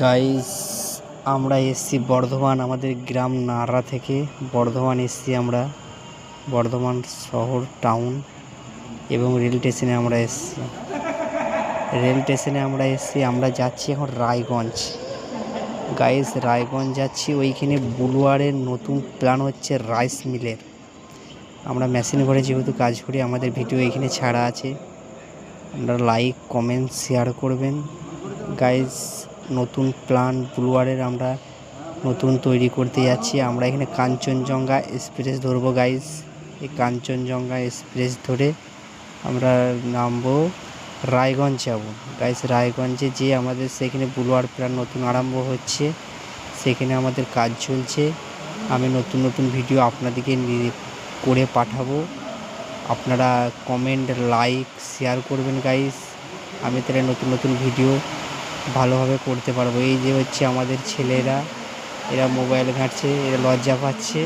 Guys, আমরা এসছি বর্ধমান, আমাদের গ্রাম নাড়া থেকে বর্ধমান এসছি আমরা। বর্ধমান শহর টাউন এবং রেল স্টেশনে আমরা এসছি। আমরা যাচ্ছি এখন রায়গঞ্জ। গাইস, রায়গঞ্জ যাচ্ছি, ওইখানে বুলুয়ারের নতুন প্ল্যান হচ্ছে রাইস মিলের। আমরা মেশিন ঘরে যেহেতু কাজ করি, আমাদের ভিডিও এখানে ছাড়া আছে, আপনারা লাইক কমেন্ট শেয়ার করবেন। গাইস, নতুন প্ল্যান বুলুয়ারের আমরা নতুন তৈরি করতে যাচ্ছি। আমরা এখানে কাঞ্চনজঙ্ঘা এক্সপ্রেস ধরবো গাইস। এই কাঞ্চনজঙ্ঘা এক্সপ্রেস ধরে আমরা নামবো রায়গঞ্জ যাব। গাইস, রায়গঞ্জে যে আমাদের সেখানে বুলুয়ার প্ল্যান নতুন আরম্ভ হচ্ছে, সেখানে আমাদের কাজ চলছে। আমি নতুন নতুন ভিডিও আপনাদেরকে করে পাঠাবো। আপনারা কমেন্ট লাইক শেয়ার করবেন গাইস। আমি তাহলে নতুন নতুন ভিডিও ভালোভাবে করতে পারবো। এই যে হচ্ছে আমাদের ছেলেরা, এরা মোবাইল ঘাঁটছে, এরা লজ্জা পাচ্ছে।